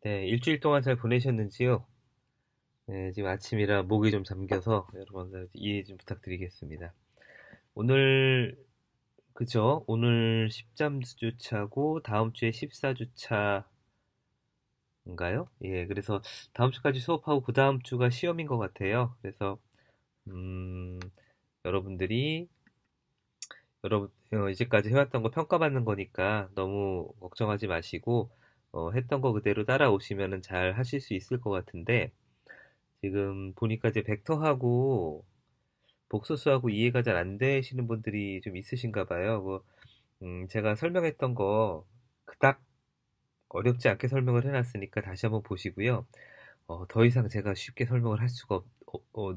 네, 일주일 동안 잘 보내셨는지요? 네, 지금 아침이라 목이 좀 잠겨서 여러분들 이해 좀 부탁드리겠습니다. 오늘, 그죠? 오늘 13주차고 다음 주에 14주차인가요? 예, 그래서 다음 주까지 수업하고 그 다음 주가 시험인 것 같아요. 그래서, 음, 여러분들이, 이제까지 해왔던 거 평가받는 거니까 너무 걱정하지 마시고, 했던 거 그대로 따라오시면 잘 하실 수 있을 것 같은데, 지금 보니까 이제 벡터하고 복소수하고 이해가 잘 안 되시는 분들이 좀 있으신가 봐요. 제가 설명했던 거 그닥 어렵지 않게 설명을 해놨으니까 다시 한번 보시고요. 더 이상 제가 쉽게 설명을 할 수가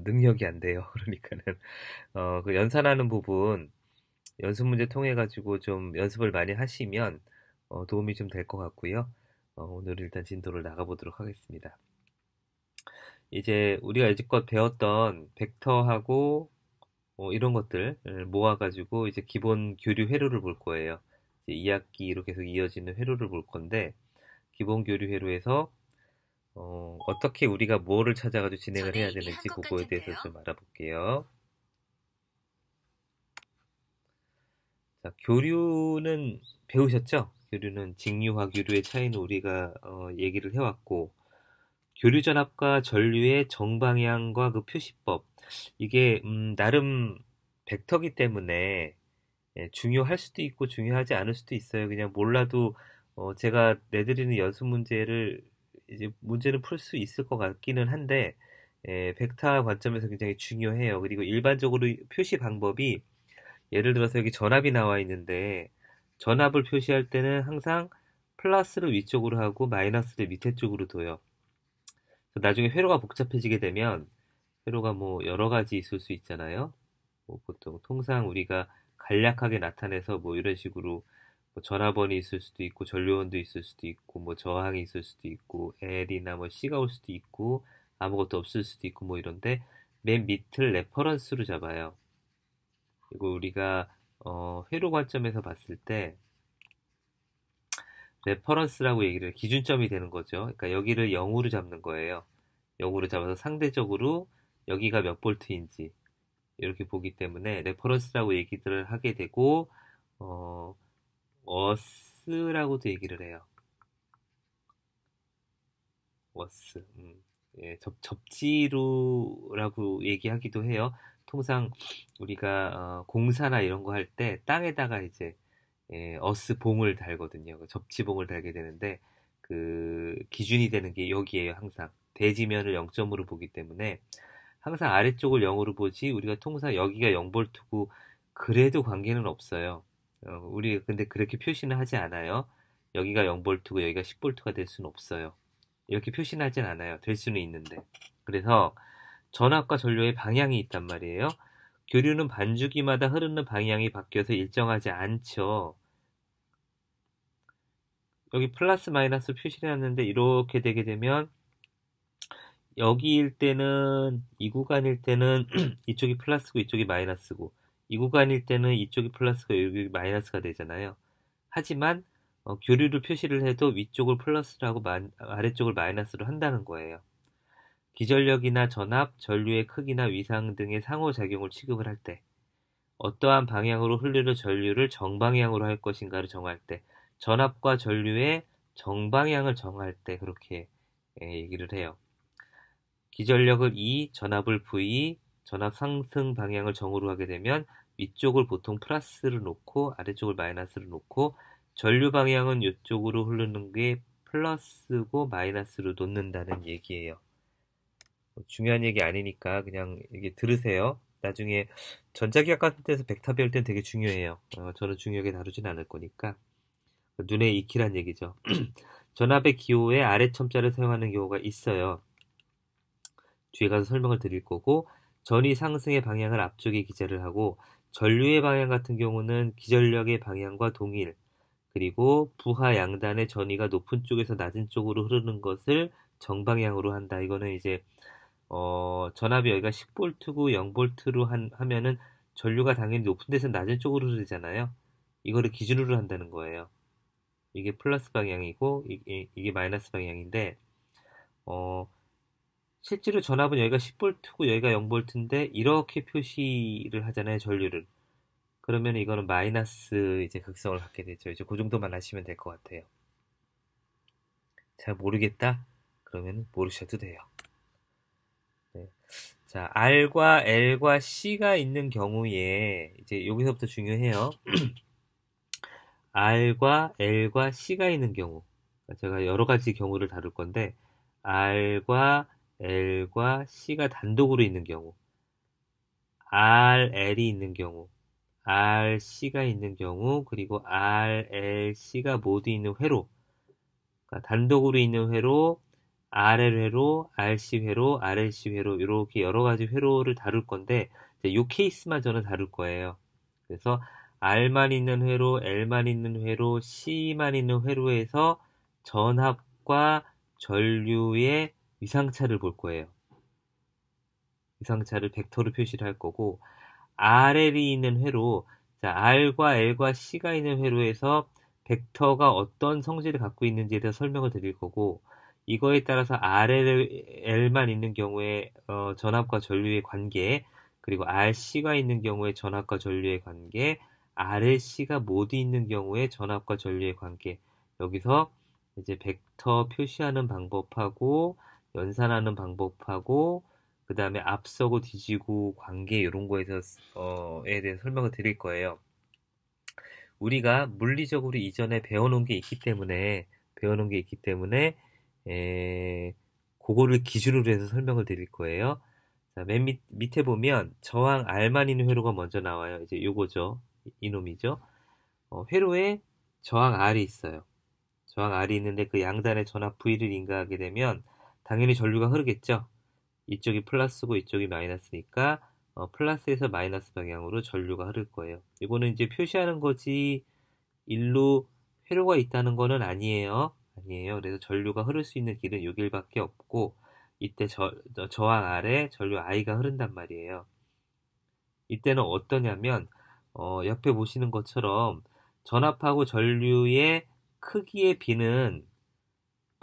능력이 안 돼요. 그러니까는, 그 연산하는 부분, 연습 문제 통해 가지고 좀 연습을 많이 하시면, 도움이 좀 될 것 같고요. 오늘 일단 진도를 나가보도록 하겠습니다. 이제 우리가 이제껏 배웠던 벡터하고 이런 것들 모아가지고 이제 기본 교류 회로를 볼 거예요. 이제 2학기로 계속 이어지는 회로를 볼 건데 기본 교류 회로에서 떻게 우리가 뭐를 찾아가지고 진행을 전에 해야 이미 한 되는지 것 그거에 대해서 같은데요. 좀 알아볼게요. 자, 교류는 배우셨죠? 교류는 직류와 교류의 차이는 우리가 얘기를 해왔고 교류 전압과 전류의 정방향과 그 표시법 이게 나름 벡터기 때문에 중요할 수도 있고 중요하지 않을 수도 있어요. 그냥 몰라도 제가 내드리는 연습 문제를 이제 문제는 풀 수 있을 것 같기는 한데 벡터 관점에서 굉장히 중요해요. 그리고 일반적으로 표시 방법이 예를 들어서 여기 전압이 나와 있는데 전압을 표시할 때는 항상 플러스를 위쪽으로 하고 마이너스를 밑에 쪽으로 둬요. 나중에 회로가 복잡해지게 되면 회로가 뭐 여러 가지 있을 수 있잖아요. 뭐 보통 통상 우리가 간략하게 나타내서 뭐 이런 식으로 뭐 전압원이 있을 수도 있고 전류원도 있을 수도 있고 뭐 저항이 있을 수도 있고 L이나 뭐 C가 올 수도 있고 아무것도 없을 수도 있고 뭐 이런데 맨 밑을 레퍼런스로 잡아요. 그리고 우리가 회로 관점에서 봤을 때 레퍼런스라고 얘기를 기준점이 되는 거죠. 그러니까 여기를 0으로 잡는 거예요. 0으로 잡아서 상대적으로 여기가 몇 볼트인지 이렇게 보기 때문에 레퍼런스라고 얘기들을 하게 되고 어, 워스라고도 얘기를 해요. 워스. 예, 접지루라고 얘기하기도 해요. 통상 우리가 공사나 이런 거 할 때 땅에다가 이제 어스 봉을 달거든요. 그 접지봉을 달게 되는데 그 기준이 되는 게 여기에요. 항상 대지면을 0점으로 보기 때문에 항상 아래쪽을 0으로 보지 우리가 통상 여기가 0볼트고 그래도 관계는 없어요. 우리 근데 그렇게 표시는 하지 않아요. 여기가 0볼트고 여기가 10볼트가 될 수는 없어요. 이렇게 표시는 하진 않아요. 될 수는 있는데. 그래서 전압과 전류의 방향이 있단 말이에요. 교류는 반주기마다 흐르는 방향이 바뀌어서 일정하지 않죠. 여기 플러스 마이너스 표시를 해놨는데 이렇게 되게 되면 여기일 때는 이 구간일 때는 이쪽이 플러스고 이쪽이 마이너스고 이 구간일 때는 이쪽이 플러스고 여기 마이너스가 되잖아요. 하지만 교류를 표시를 해도 위쪽을 플러스로 하고 아래쪽을 마이너스로 한다는 거예요. 기전력이나 전압, 전류의 크기나 위상 등의 상호작용을 취급을 할 때, 어떠한 방향으로 흐르는 전류를 정방향으로 할 것인가를 정할 때, 전압과 전류의 정방향을 정할 때 그렇게 얘기를 해요. 기전력을 E, 전압을 V, 전압 상승 방향을 정으로 하게 되면 위쪽을 보통 플러스를 놓고 아래쪽을 마이너스를 놓고 전류 방향은 이쪽으로 흐르는 게 플러스고 마이너스로 놓는다는 얘기예요. 중요한 얘기 아니니까 그냥 이게 들으세요. 나중에 전자기학 같은 데서 벡터 배울 땐 되게 중요해요. 저는 중요하게 다루진 않을 거니까 눈에 익히란 얘기죠. 전압의 기호에 아래 첨자를 사용하는 경우가 있어요. 뒤에 가서 설명을 드릴 거고 전위 상승의 방향을 앞쪽에 기재를 하고 전류의 방향 같은 경우는 기전력의 방향과 동일 그리고 부하 양단의 전위가 높은 쪽에서 낮은 쪽으로 흐르는 것을 정방향으로 한다. 이거는 이제 전압이 여기가 10볼트고 0볼트로 하면은 전류가 당연히 높은 데서 낮은 쪽으로 흐르잖아요. 이거를 기준으로 한다는 거예요. 이게 플러스 방향이고 이게 마이너스 방향인데 어, 실제로 전압은 여기가 10V고 여기가 0V인데 이렇게 표시를 하잖아요, 전류를. 그러면 이거는 마이너스 이제 극성을 갖게 되죠. 이제 그 정도만 하시면 될 것 같아요. 잘 모르겠다? 그러면 모르셔도 돼요. 네. 자, R과 L과 C가 있는 경우에 이제 여기서부터 중요해요. R과 L과 C가 있는 경우. 제가 여러 가지 경우를 다룰 건데 R과 L과 C가 단독으로 있는 경우, RL이 있는 경우, RC가 있는 경우, 그리고 RLC가 모두 있는 회로, 그러니까 단독으로 있는 회로, RL 회로, RC 회로, RLC 회로 이렇게 여러 가지 회로를 다룰 건데 이 케이스만 저는 다룰 거예요. 그래서 R만 있는 회로, L만 있는 회로, C만 있는 회로에서 전압과 전류의 위상차를 볼 거예요. 위상차를 벡터로 표시를 할 거고 RL이 있는 회로, 자, R과 L과 C가 있는 회로에서 벡터가 어떤 성질을 갖고 있는지에 대해서 설명을 드릴 거고 이거에 따라서 RL만 있는 경우에 전압과 전류의 관계, 그리고 RC가 있는 경우에 전압과 전류의 관계, RLC가 모두 있는 경우에 전압과 전류의 관계. 여기서 이제 벡터 표시하는 방법하고 연산하는 방법하고 그 다음에 앞서고 뒤지고 관계 이런 거에서 에 대해서 설명을 드릴 거예요. 우리가 물리적으로 이전에 배워놓은 게 있기 때문에 그거를 기준으로 해서 설명을 드릴 거예요. 자, 맨 밑에 보면 저항 R만 있는 회로가 먼저 나와요. 이제 요거죠. 이놈이죠. 회로에 저항 R이 있어요. 저항 R이 있는데 그 양단의 전압 V를 인가하게 되면 당연히 전류가 흐르겠죠. 이쪽이 플러스고 이쪽이 마이너스니까 플러스에서 마이너스 방향으로 전류가 흐를 거예요. 이거는 이제 표시하는 거지 일로 회로가 있다는 거는 아니에요. 아니에요. 그래서 전류가 흐를 수 있는 길은 요 길밖에 없고 이때 저항 아래 전류 I가 흐른단 말이에요. 이때는 어떠냐면 옆에 보시는 것처럼 전압하고 전류의 크기의 비는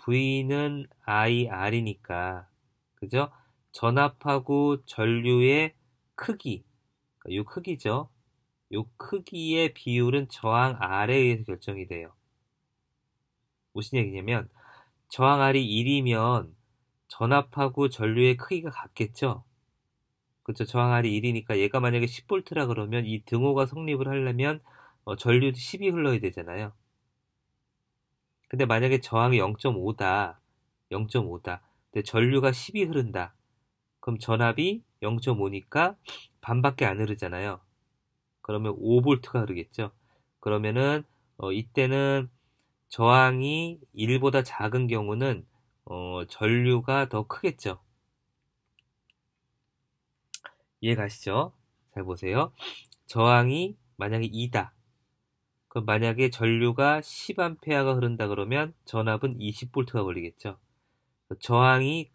V는 IR이니까 그죠? 전압하고 전류의 크기, 요 크기죠. 요 크기의 비율은 저항 R에 의해서 결정이 돼요. 무슨 얘기냐면 저항 R이 1이면 전압하고 전류의 크기가 같겠죠. 그렇죠. 저항 R이 1이니까 얘가 만약에 10V라 그러면 이 등호가 성립을 하려면 전류도 10이 흘러야 되잖아요. 근데 만약에 저항이 0.5다. 0.5다. 근데 전류가 10이 흐른다. 그럼 전압이 0.5니까 반밖에 안 흐르잖아요. 그러면 5V가 흐르겠죠. 그러면은 이때는 저항이 1보다 작은 경우는 전류가 더 크겠죠. 이해 가시죠? 잘 보세요. 저항이 만약에 2다. 그럼 만약에 전류가 10A가 흐른다 그러면 전압은 20V가 걸리겠죠. 저항이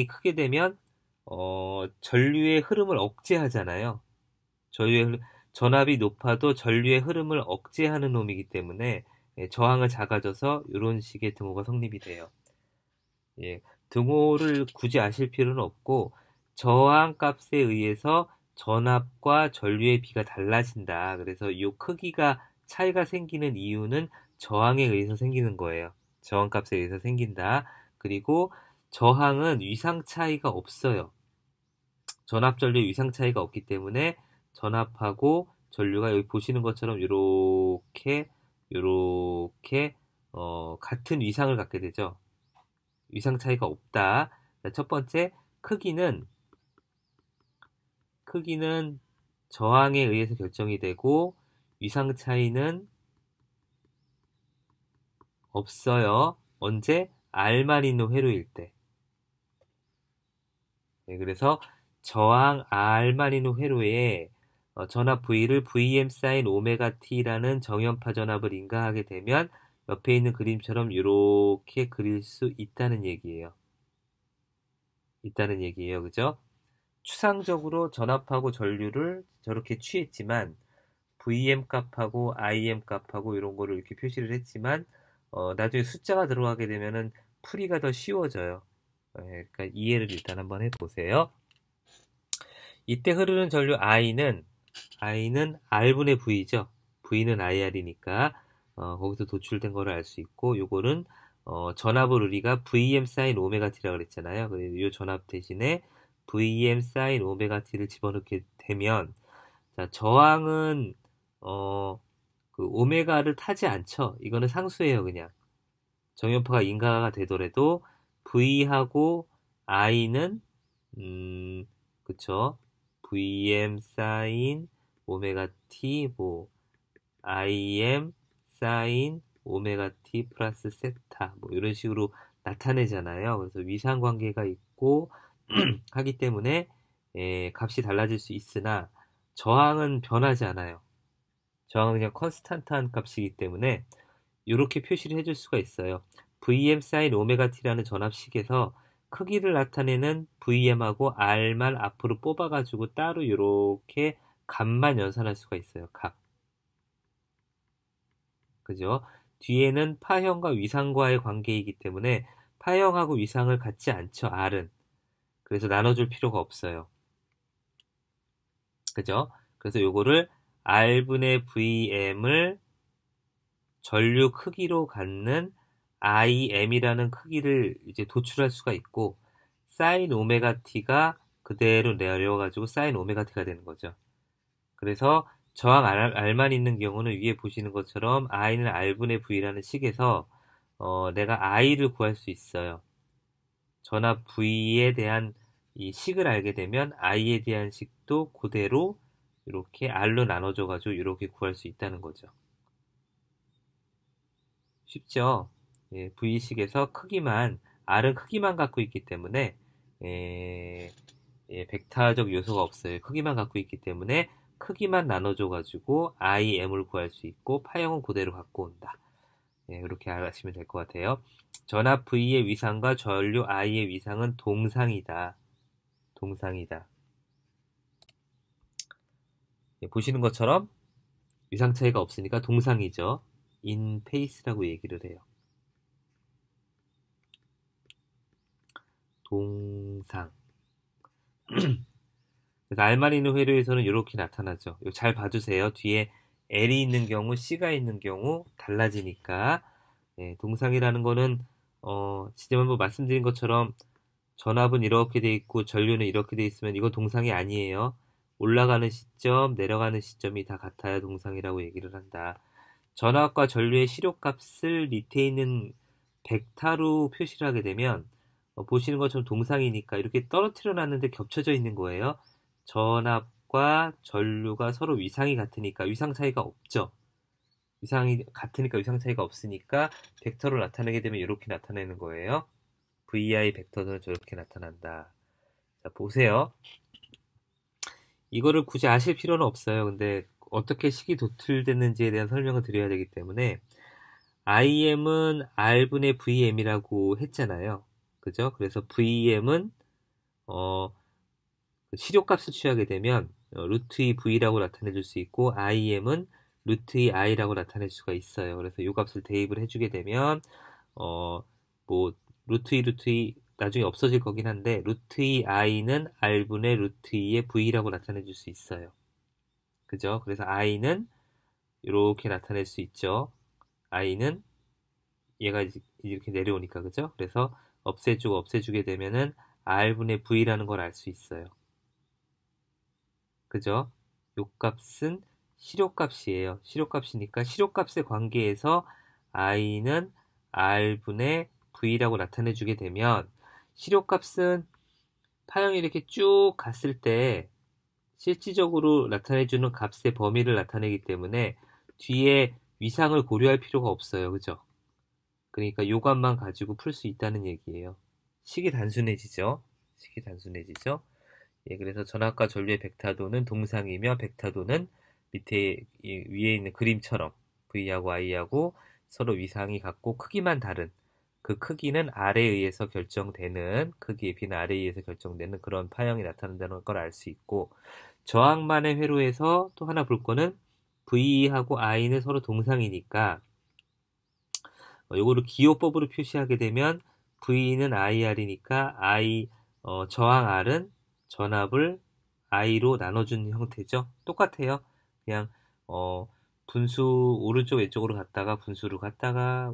크게 되면 전류의 흐름을 억제하잖아요. 전압이 높아도 전류의 흐름을 억제하는 놈이기 때문에 저항을 작아져서 이런 식의 등호가 성립이 돼요. 예, 등호를 굳이 아실 필요는 없고 저항 값에 의해서 전압과 전류의 비가 달라진다. 그래서 이 크기가 차이가 생기는 이유는 저항에 의해서 생기는 거예요. 저항 값에 의해서 생긴다. 그리고 저항은 위상 차이가 없어요. 전압 전류 위상 차이가 없기 때문에 전압하고 전류가 여기 보시는 것처럼 요렇게 같은 위상을 갖게 되죠. 위상 차이가 없다. 첫 번째 크기는 저항에 의해서 결정이 되고 위상 차이는 없어요. 언제? R만 있는 회로일 때. 네, 그래서 저항 R만 있는 회로에 전압 V를 Vm sin 오메가 T라는 정연파 전압을 인가하게 되면 옆에 있는 그림처럼 이렇게 그릴 수 있다는 얘기예요. 그죠? 추상적으로 전압하고 전류를 저렇게 취했지만 VM 값하고 IM 값하고 이런 거를 이렇게 표시를 했지만 나중에 숫자가 들어가게 되면은 풀이가 더 쉬워져요. 그러니까 이해를 일단 한번 해보세요. 이때 흐르는 전류 I는 R분의 V죠. V는 IR이니까 거기서 도출된 거를 알 수 있고, 요거는 전압을 우리가 VM sin 오메가 t라고 그랬잖아요. 그래서 이 전압 대신에 VM sin 오메가 t를 집어넣게 되면, 자, 저항은 그 오메가를 타지 않죠. 이거는 상수예요, 그냥. 정연파가 인가가 되더라도 V하고 I는 그쵸? VM sin 오메가 t 뭐 IM sin 오메가 t 플러스 세타 뭐 이런 식으로 나타내잖아요. 그래서 위상 관계가 있고 하기 때문에 값이 달라질 수 있으나 저항은 변하지 않아요. 저항은 그냥 컨스탄트한 값이기 때문에 이렇게 표시를 해줄 수가 있어요. VM sin 오메가 t라는 전압식에서 크기를 나타내는 VM하고 R만 앞으로 뽑아가지고 따로 이렇게 값만 연산할 수가 있어요. 값. 그죠? 뒤에는 파형과 위상과의 관계이기 때문에 파형하고 위상을 갖지 않죠. R은. 그래서 나눠줄 필요가 없어요. 그죠? 그래서 요거를 R분의 VM을 전류 크기로 갖는 IM이라는 크기를 이제 도출할 수가 있고, sin 오메가 t가 그대로 내려가지고 sin 오메가 t가 되는 거죠. 그래서 저항 R만 있는 경우는 위에 보시는 것처럼 I는 R분의 V라는 식에서 내가 I를 구할 수 있어요. 전압 V에 대한 이 식을 알게 되면 I에 대한 식도 그대로 이렇게 R로 나눠줘가지고 이렇게 구할 수 있다는 거죠. 쉽죠? 예, V식에서 크기만, R은 크기만 갖고 있기 때문에, 벡터적 요소가 없어요. 크기만 갖고 있기 때문에, 크기만 나눠줘가지고, IM을 구할 수 있고, 파형은 그대로 갖고 온다. 예, 이렇게 아시면 될 것 같아요. 전압 V의 위상과 전류 I의 위상은 동상이다. 동상이다. 예, 보시는 것처럼, 위상 차이가 없으니까 동상이죠. in pace라고 얘기를 해요. 동상. 그래서 알마리노 회로에서는 이렇게 나타나죠. 이거 잘 봐주세요. 뒤에 L이 있는 경우, C가 있는 경우 달라지니까. 동상이라는 거는 지난번 말씀드린 것처럼 전압은 이렇게 돼 있고 전류는 이렇게 돼 있으면 이거 동상이 아니에요. 올라가는 시점, 내려가는 시점이 다 같아야 동상이라고 얘기를 한다. 전압과 전류의 시료값을 밑에 있는 벡터로 표시를 하게 되면 보시는 것처럼 동상이니까 이렇게 떨어뜨려 놨는데 겹쳐져 있는 거예요. 전압과 전류가 서로 위상이 같으니까 위상 차이가 없죠. 위상이 같으니까 위상 차이가 없으니까 벡터를 나타내게 되면 이렇게 나타내는 거예요. VI 벡터는 저렇게 나타난다. 자, 보세요. 이거를 굳이 아실 필요는 없어요. 근데 어떻게 식이 도출됐는지에 대한 설명을 드려야 되기 때문에 IM은 R분의 VM이라고 했잖아요. 그죠? 그래서 VM은 시료값을 취하게 되면 루트 2 V라고 나타내 줄 수 있고 IM은 루트 2 I라고 나타낼 수가 있어요. 그래서 이 값을 대입을 해주게 되면 뭐 루트 2 나중에 없어질 거긴 한데 루트 2 I는 R분의 루트 2의 V라고 나타내 줄 수 있어요. 그죠? 그래서 I는 이렇게 나타낼 수 있죠. I는 얘가 이렇게 내려오니까 그죠? 그래서 없애주게 되면은 R분의 V라는 걸 알 수 있어요. 그죠? 요 값은 시료값이에요. 시료값이니까 시료값의 관계에서 I는 R분의 V라고 나타내주게 되면 시료값은 파형이 이렇게 쭉 갔을 때 실질적으로 나타내주는 값의 범위를 나타내기 때문에 뒤에 위상을 고려할 필요가 없어요. 그죠? 그러니까 요 값만 가지고 풀 수 있다는 얘기예요. 식이 단순해지죠? 식이 단순해지죠? 예, 그래서 전압과 전류의 벡터도는 동상이며 벡터도는 밑에 위에 있는 그림처럼 V하고 I하고 서로 위상이 같고 크기만 다른 그 크기는 R에 의해서 결정되는 크기의 B는 R에 의해서 결정되는 그런 파형이 나타난다는 걸 알 수 있고 저항만의 회로에서 또 하나 볼 거는 V하고 I는 서로 동상이니까 요거를 기호법으로 표시하게 되면 V는 IR이니까 저항 R은 전압을 I로 나눠주는 형태죠. 똑같아요. 그냥 분수 오른쪽 왼쪽으로 갔다가 분수로 갔다가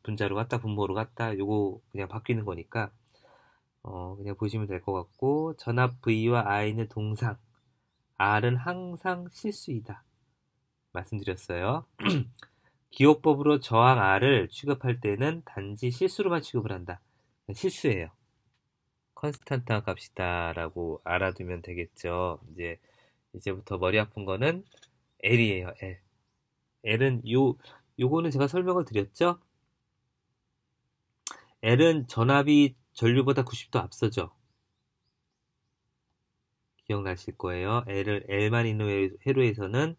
분자로 갔다 분모로 갔다 요거 그냥 바뀌는 거니까 그냥 보시면 될 것 같고, 전압 V와 I는 동상, R은 항상 실수이다 말씀드렸어요. 기호법으로 저항 R을 취급할 때는 단지 실수로만 취급을 한다. 실수예요. 컨스탄트 값이다 라고 알아두면 되겠죠. 이제부터 머리 아픈 거는 L이에요. L. L은 요거는 제가 설명을 드렸죠. L은 전압이 전류보다 90도 앞서죠. 기억나실 거예요. L만 있는 회로에서는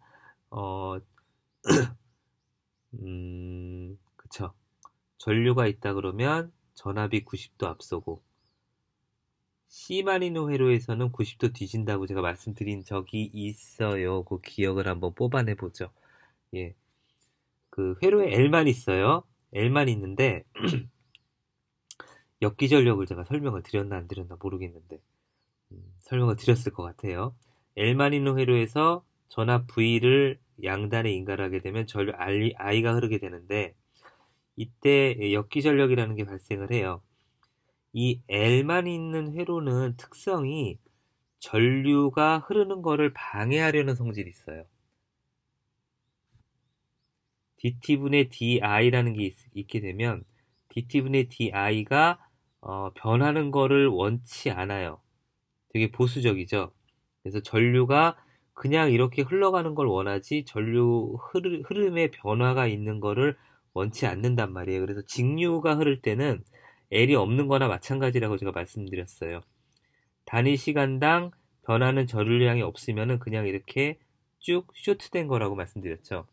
그쵸. 전류가 있다 그러면 전압이 90도 앞서고, C만 있는 회로에서는 90도 뒤진다고 제가 말씀드린 적이 있어요. 그 기억을 한번 뽑아내 보죠. 예. 그 회로에 L만 있어요. L만 있는데 역기전력을 제가 설명을 드렸나 안 드렸나 모르겠는데 설명을 드렸을 것 같아요. L만 있는 회로에서 전압 V를 양단에 인가하게 되면 전류 I가 흐르게 되는데, 이때 역기전력이라는 게 발생을 해요. 이 L만 있는 회로는 특성이 전류가 흐르는 거를 방해하려는 성질이 있어요. dt분의 di라는 게 있게 되면 dt분의 di가 변하는 거를 원치 않아요. 되게 보수적이죠. 그래서 전류가 그냥 이렇게 흘러가는 걸 원하지 전류 흐름의 변화가 있는 거를 원치 않는단 말이에요. 그래서 직류가 흐를 때는 L이 없는 거나 마찬가지라고 제가 말씀드렸어요. 단위 시간당 변하는 전류량이 없으면 그냥 이렇게 쭉 쇼트된 거라고 말씀드렸죠.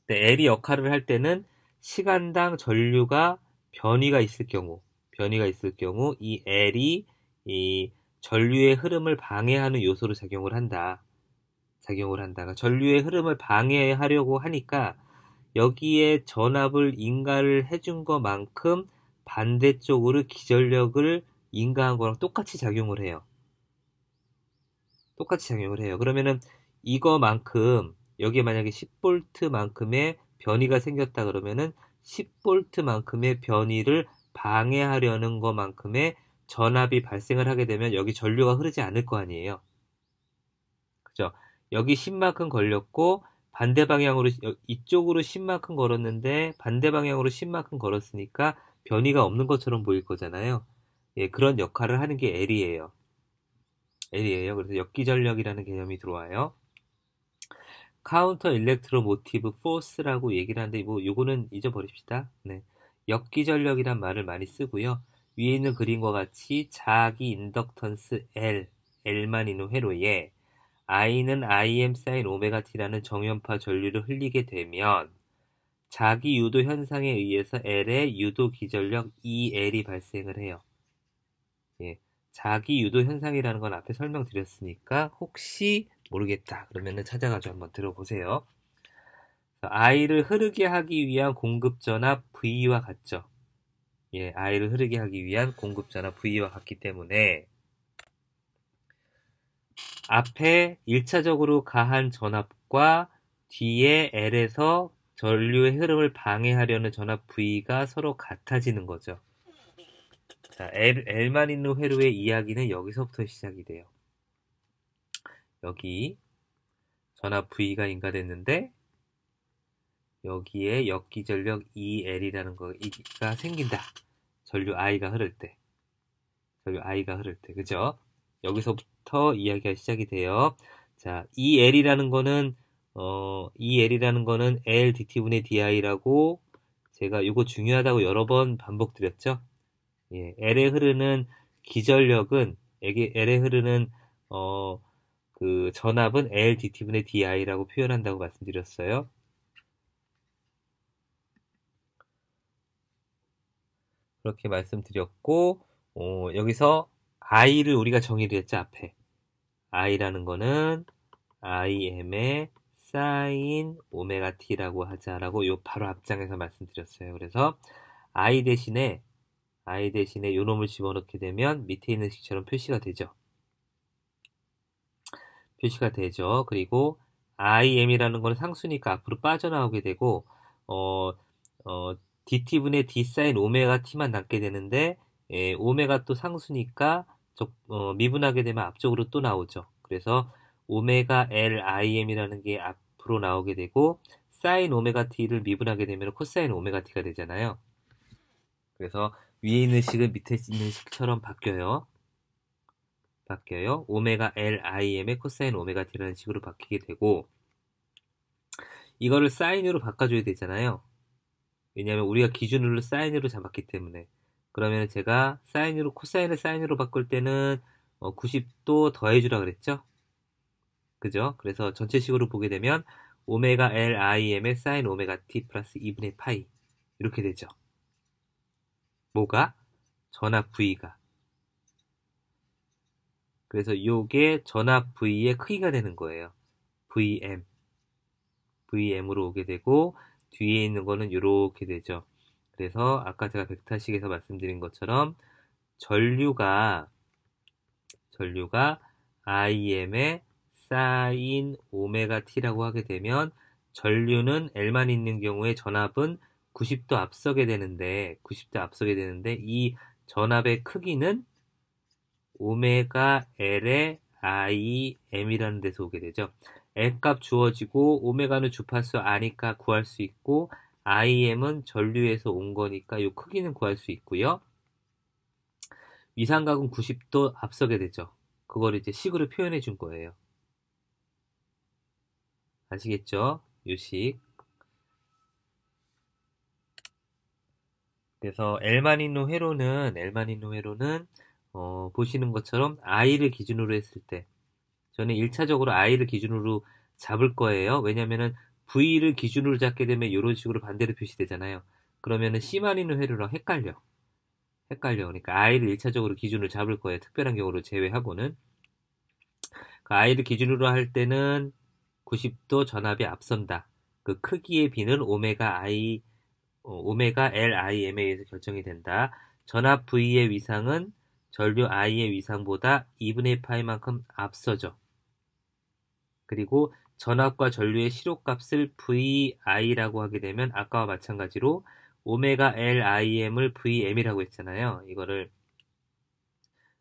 근데 L이 역할을 할 때는 시간당 전류가 변이가 있을 경우 이 L이 이 전류의 흐름을 방해하는 요소로 작용을 한다. 그러니까 전류의 흐름을 방해하려고 하니까 여기에 전압을 인가를 해준 것만큼 반대쪽으로 기전력을 인가한 거랑 똑같이 작용을 해요. 그러면은 이거만큼, 여기에 만약에 10V만큼의 변이가 생겼다 그러면은 10V만큼의 변이를 방해하려는 것만큼의 전압이 발생을 하게 되면 여기 전류가 흐르지 않을 거 아니에요. 그죠? 여기 10만큼 걸렸고 반대 방향으로 이쪽으로 10만큼 걸었는데 반대 방향으로 10만큼 걸었으니까 변이가 없는 것처럼 보일 거잖아요. 예, 그런 역할을 하는 게 L이에요. 그래서 역기전력이라는 개념이 들어와요. 카운터 일렉트로 모티브 포스라고 얘기를 하는데 요거는 잊어버립시다. 네. 역기전력이란 말을 많이 쓰고요. 위에 있는 그림과 같이 자기 인덕턴스 L만 있는 회로에 I는 Im sin 오메가 t라는 정연파 전류를 흘리게 되면 자기 유도 현상에 의해서 L의 유도 기전력 EL이 발생을 해요. 예, 자기 유도 현상이라는 건 앞에 설명드렸으니까 혹시 모르겠다 그러면은 찾아가지고 한번 들어보세요. I를 흐르게 하기 위한 공급 전압 V와 같죠. 예, I를 흐르게 하기 위한 공급 전압 V와 같기 때문에 앞에 1차적으로 가한 전압과 뒤에 L에서 전류의 흐름을 방해하려는 전압 V가 서로 같아지는 거죠. 자, L만 있는 회로의 이야기는 여기서부터 시작이 돼요. 여기 전압 V가 인가됐는데 여기에 역기전력 EL이라는 거가 생긴다. 전류 I가 흐를 때. 그죠? 여기서부터 이야기가 시작이 돼요. 자, EL이라는 거는 L dt분의 di라고 제가 이거 중요하다고 여러 번 반복드렸죠. 예, L에 흐르는 기전력은 L에 흐르는 그 전압은 L dt분의 di라고 표현한다고 말씀드렸어요. 그렇게 말씀드렸고 여기서 I를 우리가 정의를 했죠. 앞에 I라는 거는 IM의 사인 오메가 t라고 하자라고 요 바로 앞장에서 말씀드렸어요. 그래서 I 대신에 요 놈을 집어넣게 되면 밑에 있는 식처럼 표시가 되죠. 그리고 IM이라는 건 상수니까 앞으로 빠져나오게 되고 dt분의 d 사인 오메가 t만 남게 되는데 오메가 또 상수니까 미분하게 되면 앞쪽으로 또 나오죠. 그래서 오메가 LIM이라는 게 앞으로 나오게 되고 사인 오메가 t를 미분하게 되면 코사인 오메가 t가 되잖아요. 그래서 위에 있는 식은 밑에 있는 식처럼 바뀌어요. 오메가 LIM의 코사인 오메가 t라는 식으로 바뀌게 되고 이거를 사인으로 바꿔줘야 되잖아요. 왜냐하면 우리가 기준으로 사인으로 잡았기 때문에 그러면 제가 코사인을 사인으로 바꿀 때는 90도 더해주라 그랬죠? 그죠? 그래서 전체식으로 보게 되면 오메가 LIM의 사인 오메가 t 플러스 2분의 파이 이렇게 되죠. 뭐가? 전압 V가. 그래서 요게 전압 V의 크기가 되는 거예요. VM으로 오게 되고 뒤에 있는 거는 이렇게 되죠. 그래서 아까 제가 벡터식에서 말씀드린 것처럼 전류가 IM의 사인 오메가 t라고 하게 되면 전류는 L만 있는 경우에 전압은 90도 앞서게 되는데 이 전압의 크기는 오메가 L의 IM이라는 데서 오게 되죠. L값 주어지고 오메가는 주파수 아니까 구할 수 있고 IM은 전류에서 온 거니까 이 크기는 구할 수 있고요. 위상각은 90도 앞서게 되죠. 그걸 이제 식으로 표현해 준 거예요. 아시겠죠? 요 식. 그래서 L만 있는 회로는 보시는 것처럼 I를 기준으로 했을 때 저는 1차적으로 I를 기준으로 잡을 거예요. 왜냐면은 V를 기준으로 잡게 되면 이런 식으로 반대로 표시되잖아요. 그러면은 C만 있는 회로랑 헷갈려. 그러니까 I를 1차적으로 기준으로 잡을 거예요. 특별한 경우를 제외하고는. 그 I를 기준으로 할 때는 90도 전압이 앞선다. 그 크기의 B는 오메가 LIM에 의해서 결정이 된다. 전압 V의 위상은 전류 I의 위상보다 2분의 파이만큼 앞서죠. 그리고 전압과 전류의 시료값을 VI라고 하게 되면 아까와 마찬가지로 오메가 LIM을 VM이라고 했잖아요. 이거를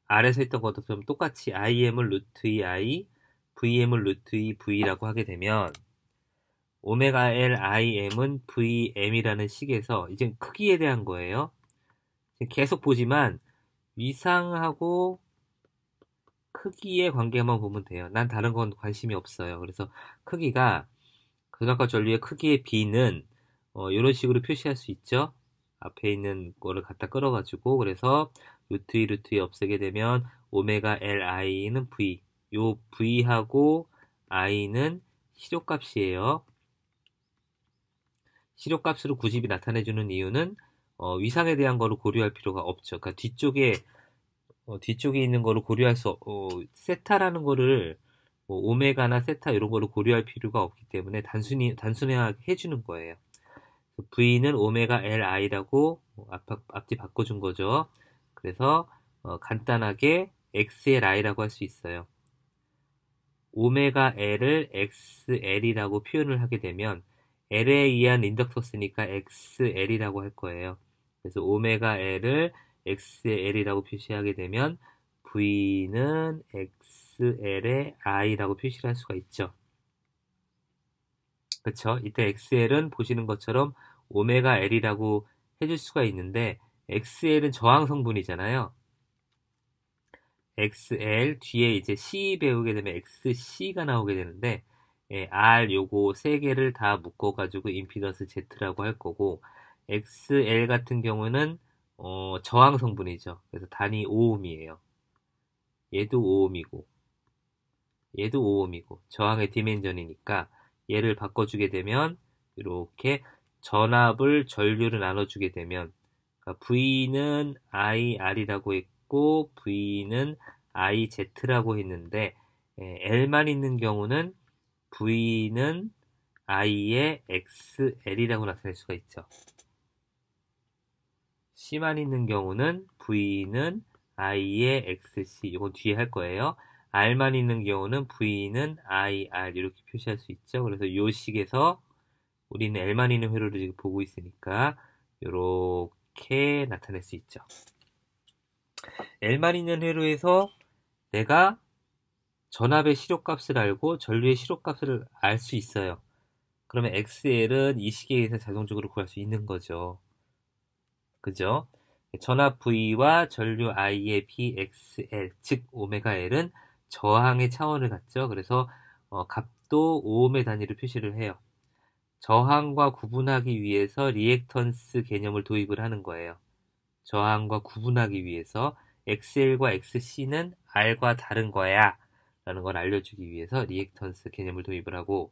아래서 했던 것처럼 똑같이 IM을 루트 2I, VM을 루트 2V라고 하게 되면 오메가 LIM은 VM이라는 식에서 이제 크기에 대한 거예요. 계속 보지만 위상하고 크기의 관계만 보면 돼요. 난 다른 건 관심이 없어요. 그래서 크기가 극악과 전류의 크기의 B는 이런 식으로 표시할 수 있죠. 앞에 있는 거를 갖다 끌어가지고 그래서 루트 2 루트 2 없애게 되면 오메가 LI는 V 요 V하고 I는 시료값이에요. 시료값으로 90이 나타내주는 이유는 위상에 대한 거를 고려할 필요가 없죠. 그러니까 뒤쪽에 있는 거를 고려할 세타라는 거를 오메가나 세타 이런 거를 고려할 필요가 없기 때문에 단순하게 해주는 거예요. V는 오메가 LI라고 앞뒤 바꿔준 거죠. 그래서 간단하게 XLI라고 할 수 있어요. 오메가 L을 XL이라고 표현을 하게 되면 L에 의한 인덕터스니까 XL이라고 할 거예요. 그래서 오메가 L을 XL이라고 표시하게 되면 V는 XL의 I라고 표시를 할 수가 있죠. 그쵸? 이때 XL은 보시는 것처럼 오메가 L이라고 해줄 수가 있는데 XL은 저항 성분이잖아요. XL 뒤에 이제 C 배우게 되면 XC가 나오게 되는데 R 요거 세 개를 다 묶어가지고 임피던스 Z라고 할 거고 XL 같은 경우는 저항 성분이죠. 그래서 단위 5ohm이에요. 얘도 5ohm이고 얘도 5ohm이고 저항의 디멘전이니까 얘를 바꿔주게 되면 이렇게 전압을 전류를 나눠주게 되면 그러니까 V는 IR이라고 했고 V는 IZ라고 했는데 L만 있는 경우는 V는 I의 XL이라고 나타낼 수가 있죠. C만 있는 경우는 V는 I의 XC, 이건 뒤에 할 거예요. R만 있는 경우는 V는 IR 이렇게 표시할 수 있죠. 그래서 이 식에서 우리는 L만 있는 회로를 지금 보고 있으니까 이렇게 나타낼 수 있죠. L만 있는 회로에서 내가 전압의 실효값을 알고 전류의 실효값을 알 수 있어요. 그러면 XL은 이 식에 의해서 자동적으로 구할 수 있는 거죠. 그죠? 전압 V와 전류 I의 BXL, 즉 오메가 L은 저항의 차원을 갖죠. 그래서 값도 오음의 단위로 표시를 해요. 저항과 구분하기 위해서 리액턴스 개념을 도입을 하는 거예요. 저항과 구분하기 위해서 XL과 XC는 R과 다른 거야 라는 걸 알려주기 위해서 리액턴스 개념을 도입을 하고,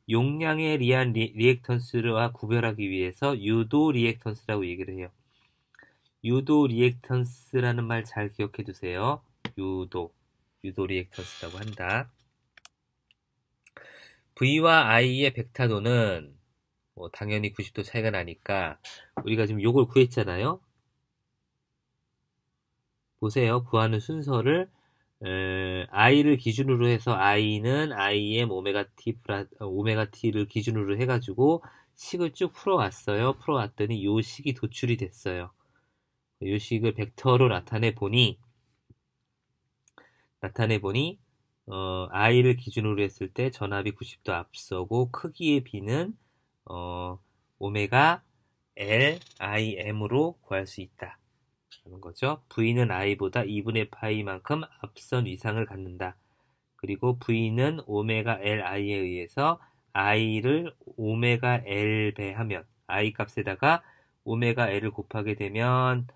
용량에 의한 리액턴스와 구별하기 위해서 유도 리액턴스라고 얘기를 해요. 유도 리액턴스라는 말 잘 기억해 두세요. 유도 리액턴스라고 한다. V와 I의 벡타도는 당연히 90도 차이가 나니까 우리가 지금 요걸 구했잖아요. 보세요. 구하는 순서를 I를 기준으로 해서 I는 IM 오메가 T를 기준으로 해가지고 식을 쭉 풀어왔어요. 풀어왔더니 요 식이 도출이 됐어요. 요 식을 벡터로 나타내 보니 I를 기준으로 했을 때 전압이 90도 앞서고 크기의 B는 오메가 L IM으로 구할 수 있다 하는 거죠. V는 I보다 2분의 파이만큼 앞선 위상을 갖는다. 그리고 V는 오메가 L I에 의해서 I를 오메가 L 배하면 I 값에다가 오메가 L을 곱하게 되면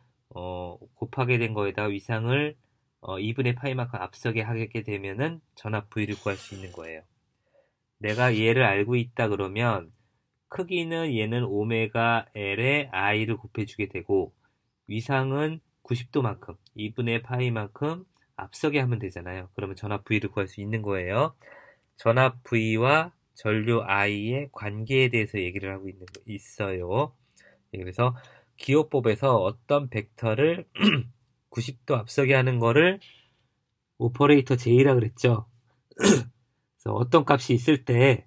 곱하게 된 거에다가 위상을 2분의 파이만큼 앞서게 하게 되면은 전압 V를 구할 수 있는 거예요. 내가 얘를 알고 있다 그러면 크기는 얘는 오메가 L에 I를 곱해주게 되고 위상은 90도만큼 2분의 파이만큼 앞서게 하면 되잖아요. 그러면 전압 V를 구할 수 있는 거예요. 전압 V와 전류 I의 관계에 대해서 얘기를 하고 있어요. 그래서 기호법에서 어떤 벡터를 90도 앞서게 하는 거를 오퍼레이터 J라 그랬죠. 그래서 어떤 값이 있을 때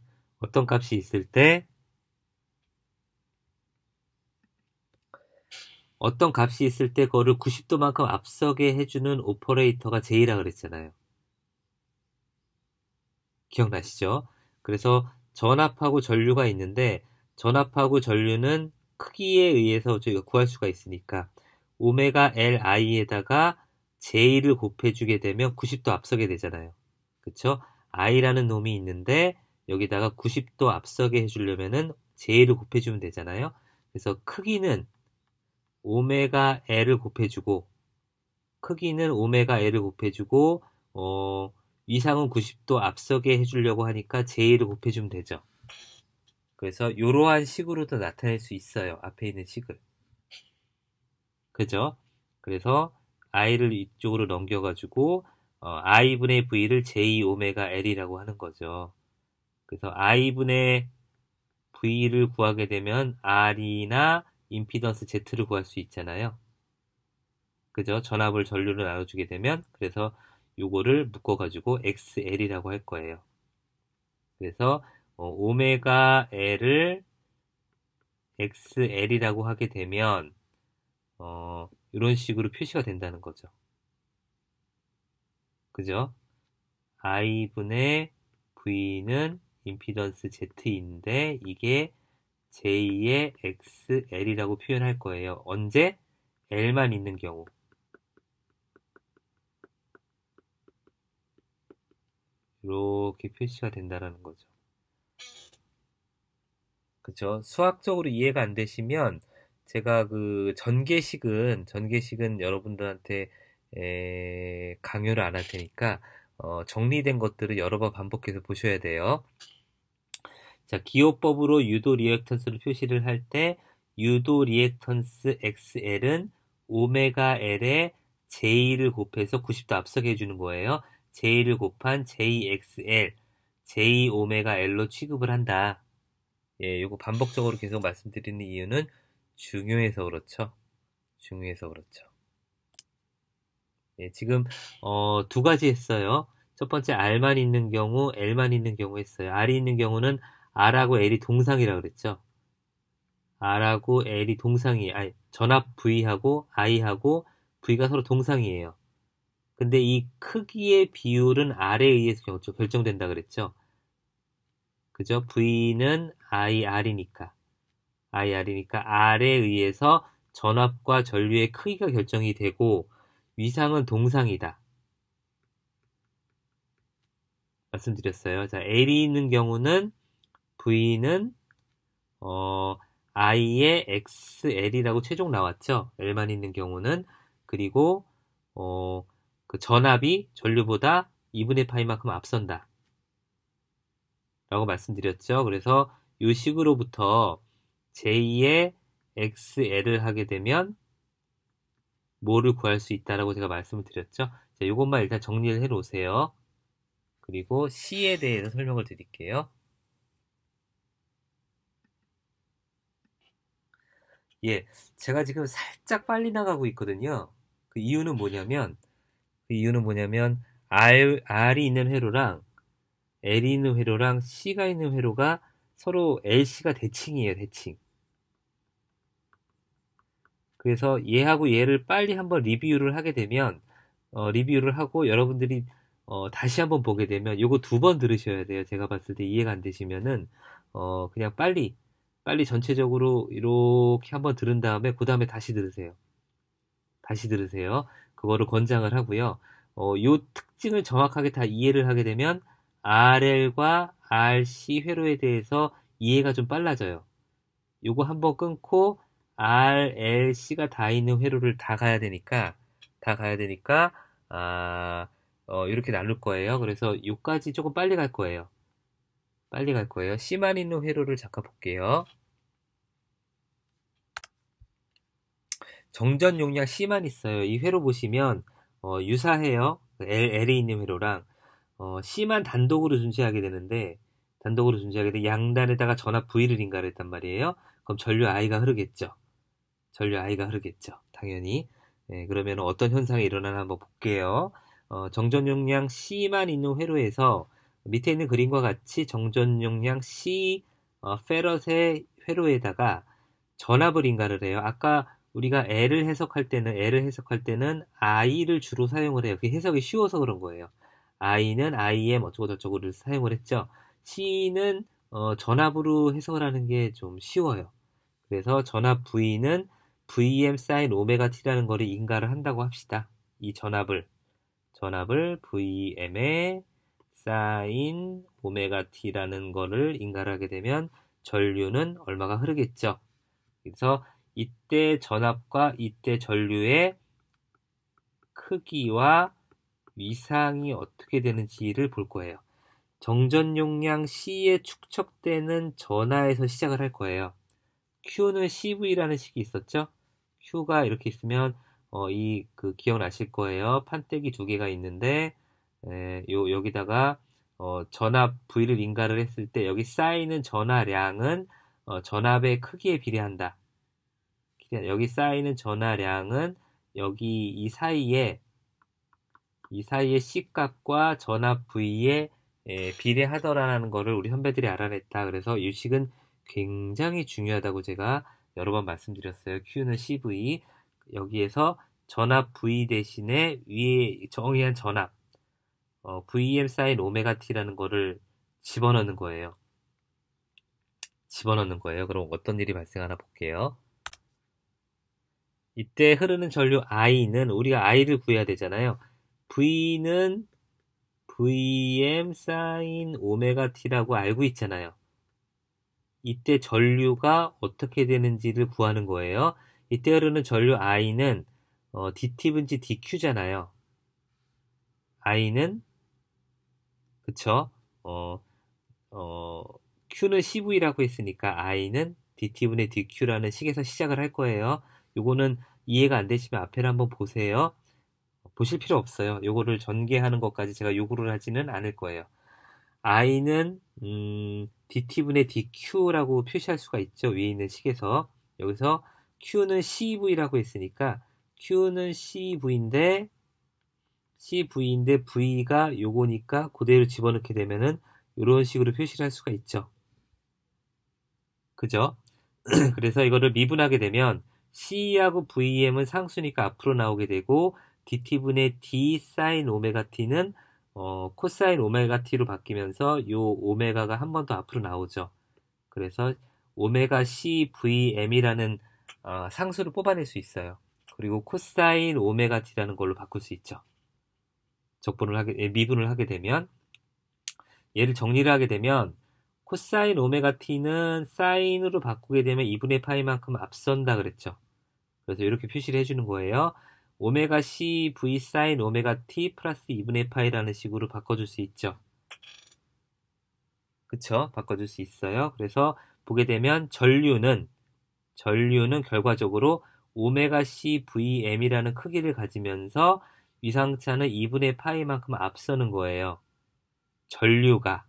그거를 90도만큼 앞서게 해주는 오퍼레이터가 J라 그랬잖아요. 기억나시죠? 그래서 전압하고 전류가 있는데 전압하고 전류는 크기에 의해서 저희가 구할 수가 있으니까 오메가 Li에다가 J를 곱해주게 되면 90도 앞서게 되잖아요. 그쵸? I라는 놈이 있는데 여기다가 90도 앞서게 해주려면은 J를 곱해주면 되잖아요. 그래서 크기는 오메가 L을 곱해주고 위상은 90도 앞서게 해주려고 하니까 J를 곱해주면 되죠. 그래서 이러한 식으로도 나타낼 수 있어요. 앞에 있는 식을. 그죠? 그래서 I를 이쪽으로 넘겨가지고 I분의 V를 J 오메가 L이라고 하는 거죠. 그래서 I분의 V를 구하게 되면 R이나 임피던스 Z를 구할 수 있잖아요. 그죠? 전압을 전류로 나눠주게 되면 그래서 요거를 묶어가지고 XL이라고 할 거예요. 그래서 오메가 L을 XL이라고 하게 되면 이런 식으로 표시가 된다는 거죠. 그죠? I분의 V는 임피던스 Z인데 이게 J의 XL이라고 표현할 거예요. 언제? L만 있는 경우. 이렇게 표시가 된다는 거죠. 그쵸? 수학적으로 이해가 안 되시면 제가 그 전개식은 여러분들한테 강요를 안 할 테니까 정리된 것들을 여러 번 반복해서 보셔야 돼요. 자, 기호법으로 유도 리액턴스를 표시를 할 때 유도 리액턴스 XL은 오메가 L에 J를 곱해서 90도 앞서게 해주는 거예요. J를 곱한 JXL, J 오메가 L로 취급을 한다. 예, 요거 반복적으로 계속 말씀드리는 이유는 중요해서 그렇죠. 중요해서 그렇죠. 예, 지금 두 가지 했어요. 첫 번째 R만 있는 경우, L만 있는 경우 했어요. R이 있는 경우는 R하고 L이 동상이라고 그랬죠. R하고 L이 동상이에요. 아니, 전압 V하고 I하고 V가 서로 동상이에요. 근데 이 크기의 비율은 R에 의해서 결정된다 그랬죠. 그죠? V는 IR이니까. IR이니까 R에 의해서 전압과 전류의 크기가 결정이 되고 위상은 동상이다. 말씀드렸어요. 자, L이 있는 경우는 V는 I의 XL이라고 최종 나왔죠. L만 있는 경우는. 그리고 그 전압이 전류보다 2분의 파이만큼 앞선다. 라고 말씀드렸죠. 그래서 이 식으로부터 J의 XL을 하게 되면 뭐를 구할 수 있다라고 제가 말씀을 드렸죠. 자, 이것만 일단 정리를 해 놓으세요. 그리고 C에 대해서 설명을 드릴게요. 예, 제가 지금 살짝 빨리 나가고 있거든요. 그 이유는 뭐냐면, R이 있는 회로랑 L이 있는 회로랑 C가 있는 회로가 서로 LC가 대칭이에요, 대칭. 그래서 얘하고 얘를 빨리 한번 리뷰를 하게 되면, 리뷰를 하고 여러분들이 다시 한번 보게 되면 요거 두 번 들으셔야 돼요. 제가 봤을 때 이해가 안 되시면은 그냥 빨리 전체적으로 이렇게 한번 들은 다음에 그 다음에 다시 들으세요. 다시 들으세요. 그거를 권장을 하고요. 요 특징을 정확하게 다 이해를 하게 되면 RL과 RC 회로에 대해서 이해가 좀 빨라져요. 요거 한번 끊고 RLC가 다 있는 회로를 다 가야 되니까 이렇게 나눌 거예요. 그래서 요까지 조금 빨리 갈 거예요. C만 있는 회로를 잠깐 볼게요. 정전 용량 C만 있어요. 이 회로 보시면 유사해요. L에 있는 회로랑 C만 단독으로 존재하게 되는데 양단에다가 전압 V를 인가를 했단 말이에요. 그럼 전류 I가 흐르겠죠. 당연히. 네, 그러면 어떤 현상이 일어나나 한번 볼게요. 정전 용량 C만 있는 회로에서 밑에 있는 그림과 같이 정전 용량 C 페럿의 회로에다가 전압을 인가를 해요. 아까 우리가 L을 해석할 때는 I를 주로 사용을 해요. 그게 해석이 쉬워서 그런 거예요. I는 IM 어쩌고 저쩌고를 사용을 했죠. C는 전압으로 해석을 하는 게 좀 쉬워요. 그래서 전압 V는 VM sin 오메가 t라는 거를 인가를 한다고 합시다. 이 전압을 VM에 sin 오메가 t라는 거를 인가를 하게 되면 전류는 얼마가 흐르겠죠. 그래서 이때 전압과 이때 전류의 크기와 위상이 어떻게 되는지를 볼 거예요. 정전 용량 C에 축적되는 전하에서 시작을 할 거예요. Q는 CV라는 식이 있었죠? Q가 이렇게 있으면 기억나실 거예요. 판때기 두 개가 있는데 여기다가 전압 V를 인가를 했을 때 여기 쌓이는 전하량은 전압의 크기에 비례한다. 여기 쌓이는 전하량은 여기 이 사이에 C값과 전압 V에 비례하더라는 거를 우리 선배들이 알아냈다. 그래서 이 식은 굉장히 중요하다고 제가 여러 번 말씀드렸어요. Q는 CV. 여기에서 전압 V 대신에 위에 정의한 전압 VM sin 오메가 t라는 거를 집어넣는 거예요. 그럼 어떤 일이 발생하나 볼게요. 이때 흐르는 전류 I는 우리가 I를 구해야 되잖아요. V는 VM sin 오메가 t라고 알고 있잖아요. 이때 전류가 어떻게 되는지를 구하는 거예요. 이때 흐르는 전류 I는 DT분지 DQ잖아요. I는 그쵸? Q는 CV라고 했으니까 I는 DT분의 DQ라는 식에서 시작을 할 거예요. 요거는 이해가 안 되시면 앞에를 한번 보세요. 보실 필요 없어요. 요거를 전개하는 것까지 제가 요구를 하지는 않을 거예요. i는 dt분의 dq라고 표시할 수가 있죠. 위에 있는 식에서. 여기서 q는 cv라고 했으니까 q는 cv인데 v가 요거니까 그대로 집어넣게 되면은 이런 식으로 표시를 할 수가 있죠. 그죠? 그래서 이거를 미분하게 되면 C하고 VM은 상수니까 앞으로 나오게 되고 DT분의 D 사인 오메가 T는 코사인 오메가 T로 바뀌면서 요 오메가가 한 번 더 앞으로 나오죠. 그래서 오메가 C VM이라는 상수를 뽑아낼 수 있어요. 그리고 코사인 오메가 T라는 걸로 바꿀 수 있죠. 미분을 하게 되면 얘를 정리를 하게 되면 코사인 오메가 t는 사인으로 바꾸게 되면 2분의 파이만큼 앞선다 그랬죠. 그래서 이렇게 표시를 해주는 거예요. 오메가 c v 사인 오메가 t 플러스 2분의 파이라는 식으로 바꿔줄 수 있죠. 그쵸? 바꿔줄 수 있어요. 그래서 보게 되면 전류는 결과적으로 오메가 c vm이라는 크기를 가지면서 위상차는 2분의 파이만큼 앞서는 거예요. 전류가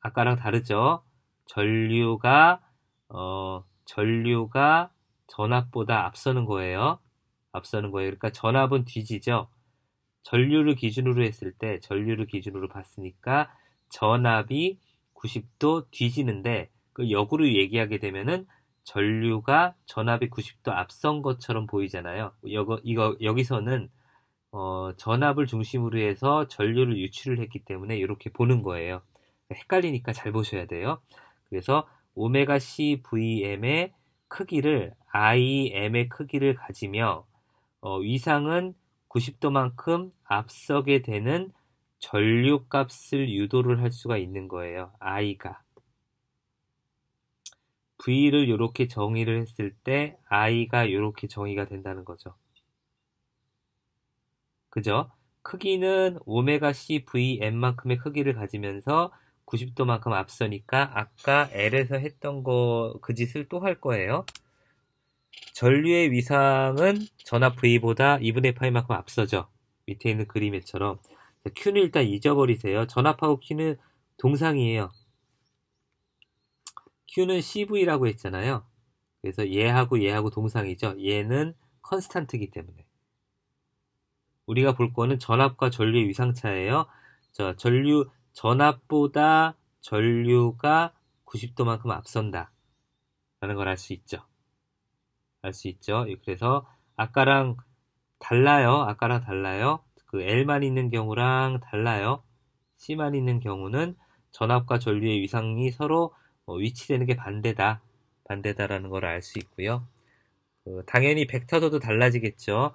아까랑 다르죠? 전류가 전압보다 앞서는 거예요. 그러니까 전압은 뒤지죠. 전류를 기준으로 봤으니까 전압이 90도 뒤지는데 그 역으로 얘기하게 되면은 전류가 전압이 90도 앞선 것처럼 보이잖아요. 여기서는 전압을 중심으로 해서 전류를 유출을 했기 때문에 이렇게 보는 거예요. 헷갈리니까 잘 보셔야 돼요. 그래서 오메가 C VM의 크기를 IM의 크기를 가지며 위상은 90도만큼 앞서게 되는 전류 값을 유도를 할 수가 있는 거예요. I가. V를 이렇게 정의를 했을 때 I가 이렇게 정의가 된다는 거죠. 그죠? 크기는 오메가 C VM만큼의 크기를 가지면서 90도만큼 앞서니까 아까 L에서 했던 그 짓을 또 할 거예요. 전류의 위상은 전압 V보다 2분의 파이만큼 앞서죠. 밑에 있는 그림에처럼. Q는 일단 잊어버리세요. 전압하고 Q는 동상이에요. Q는 CV라고 했잖아요. 그래서 얘하고 동상이죠. 얘는 컨스탄트이기 때문에. 우리가 볼 거는 전압과 전류의 위상차예요. 전압보다 전류가 90도만큼 앞선다. 라는 걸 알 수 있죠. 그래서 아까랑 달라요. 그 L만 있는 경우랑 달라요. C만 있는 경우는 전압과 전류의 위상이 서로 위치되는 게 반대다라는 걸 알 수 있고요. 당연히 벡터도도 달라지겠죠.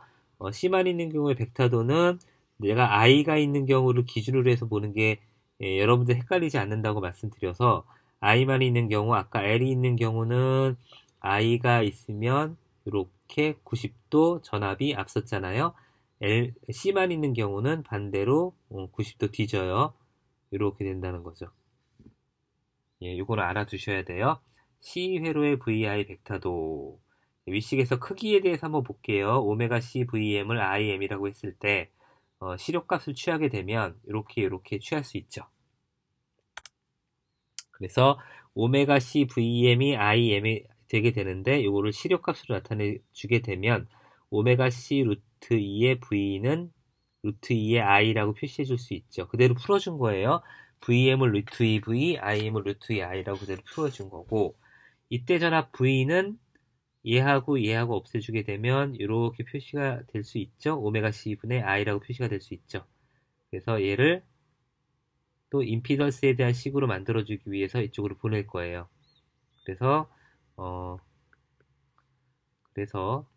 C만 있는 경우에 벡터도는 내가 I가 있는 경우를 기준으로 해서 보는 게 여러분들 헷갈리지 않는다고 말씀드려서 I만 있는 경우, 아까 L이 있는 경우는 I가 있으면 이렇게 90도 전압이 앞섰잖아요. C만 있는 경우는 반대로 90도 뒤져요. 이렇게 된다는 거죠. 예, 이거는 알아두셔야 돼요. C 회로의 VI 벡터도 위식에서 크기에 대해서 한번 볼게요. 오메가 C VM을 IM이라고 했을 때 시력값을 취하게 되면 이렇게 취할 수 있죠. 그래서 오메가 C VM이 IM이 되게 되는데 이거를 시력값으로 나타내 주게 되면 오메가 C 루트 2의 V는 루트 2의 I라고 표시해 줄 수 있죠. 그대로 풀어준 거예요. VM을 루트 2V, IM을 루트 2I라고 그대로 풀어준 거고 이때 전압 V는 얘하고 없애주게 되면 이렇게 표시가 될 수 있죠. 오메가 C분의 I라고 표시가 될 수 있죠. 그래서 얘를 또 임피던스에 대한 식으로 만들어주기 위해서 이쪽으로 보낼 거예요. 그래서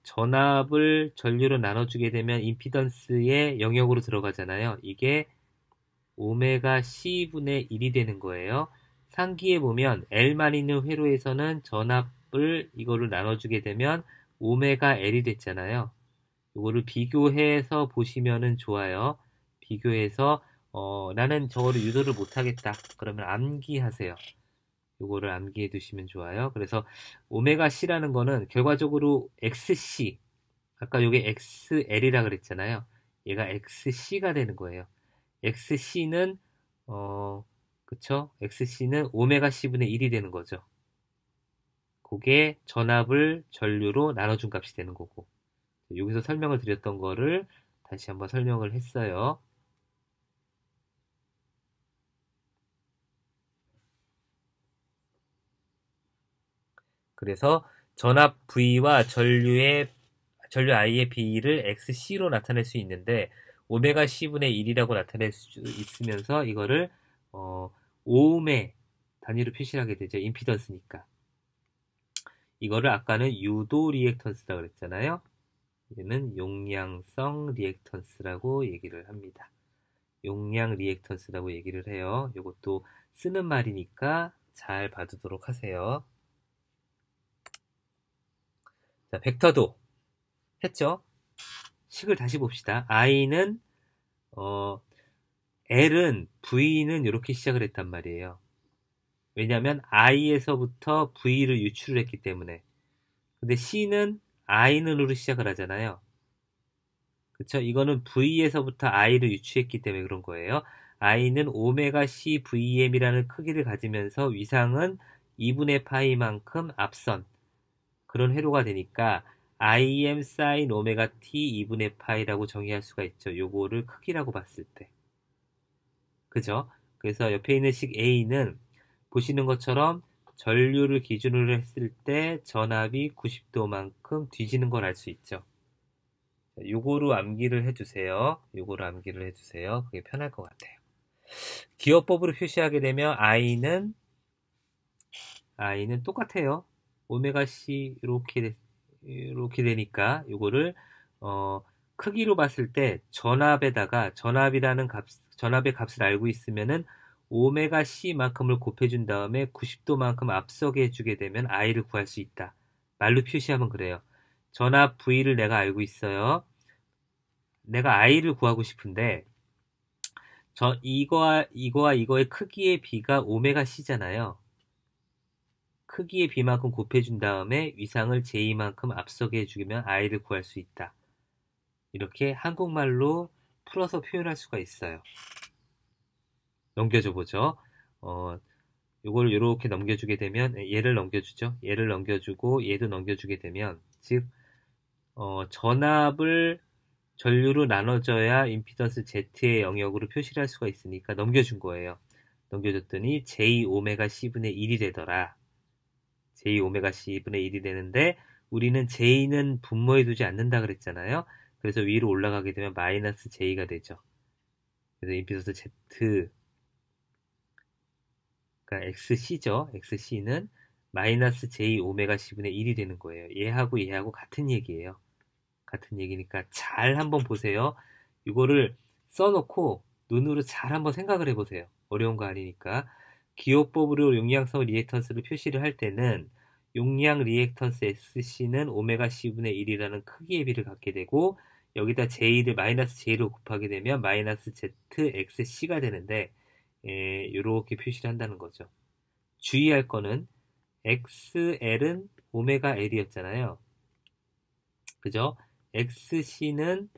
전압을 전류로 나눠주게 되면 임피던스의 영역으로 들어가잖아요. 이게 오메가 C분의 1이 되는 거예요. 상기에 보면 L만 있는 회로에서는 전압을 이거를 나눠주게 되면 오메가 L이 됐잖아요. 이거를 비교해서 보시면은 좋아요. 비교해서 나는 저거를 유도를 못하겠다. 그러면 암기하세요. 요거를 암기해 두시면 좋아요. 그래서 오메가 C라는 거는 결과적으로 XC, 아까 요게 XL이라 그랬잖아요. 얘가 XC가 되는 거예요. XC는 그쵸? XC는 오메가 C분의 1이 되는 거죠. 그게 전압을 전류로 나눠준 값이 되는 거고. 여기서 설명을 드렸던 거를 다시 한번 설명을 했어요. 그래서 전압 V와 전류 I의 비를 XC로 나타낼 수 있는데 오메가 C분의 1이라고 나타낼 수 있으면서 이거를 오음의 단위로 표시를 하게 되죠. 임피던스니까. 이거를 아까는 유도 리액턴스라고 그랬잖아요. 얘는 용량성 리액턴스라고 얘기를 합니다. 용량 리액턴스라고 얘기를 해요. 이것도 쓰는 말이니까 잘 봐두도록 하세요. 자, 벡터도 했죠? 식을 다시 봅시다. I는 L은 V는 이렇게 시작을 했단 말이에요. 왜냐하면 I에서부터 V를 유출을 했기 때문에. 근데 C는 I는으로 시작을 하잖아요. 그쵸? 이거는 V에서부터 I를 유추했기 때문에 그런 거예요. I는 오메가 C VM이라는 크기를 가지면서 위상은 2분의 파이만큼 앞선 그런 회로가 되니까 IM sin 오메가 T 2분의 파이라고 정의할 수가 있죠. 요거를 크기라고 봤을 때. 그죠? 그래서 옆에 있는 식 A는 보시는 것처럼 전류를 기준으로 했을 때 전압이 90도만큼 뒤지는 걸 알 수 있죠. 요거로 암기를 해주세요. 요거로 암기를 해주세요. 그게 편할 것 같아요. 기호법으로 표시하게 되면 I는 똑같아요. 오메가 C 이렇게 되니까 요거를 크기로 봤을 때 전압의 값을 알고 있으면은 오메가 C만큼을 곱해준 다음에 90도만큼 앞서게 해주게 되면 I를 구할 수 있다. 말로 표시하면 그래요. 전압 V를 내가 알고 있어요. 내가 I를 구하고 싶은데 이거와 이거의 크기의 비가 오메가 C잖아요. 크기의 비만큼 곱해준 다음에 위상을 J만큼 앞서게 해주면 I를 구할 수 있다. 이렇게 한국말로 풀어서 표현할 수가 있어요. 넘겨줘 보죠. 요걸 이렇게 넘겨주게 되면 얘를 넘겨주죠. 얘를 넘겨주고 얘도 넘겨주게 되면 즉 전압을 전류로 나눠져야 임피던스 Z의 영역으로 표시를 할 수가 있으니까 넘겨준 거예요. 넘겨줬더니 J 오메가 C분의 1이 되더라. J 오메가 C분의 1이 되는데 우리는 J는 분모해 두지 않는다 그랬잖아요. 그래서 위로 올라가게 되면 마이너스 J가 되죠. 그래서 임피던스 Z 그러니까 XC죠. XC는 마이너스 J 오메가 C분의 1이 되는 거예요. 얘하고 같은 얘기예요. 같은 얘기니까 잘 한번 보세요. 이거를 써놓고 눈으로 잘 한번 생각을 해보세요. 어려운 거 아니니까. 기호법으로 용량성 리액턴스를 표시를 할 때는 용량 리액턴스 SC는 오메가 C분의 1이라는 크기의 비를 갖게 되고 여기다 J를 마이너스 J로 곱하게 되면 마이너스 ZXC가 되는데 이렇게 표시를 한다는 거죠. 주의할 거는 XL은 오메가 L이었잖아요. 그죠? XC는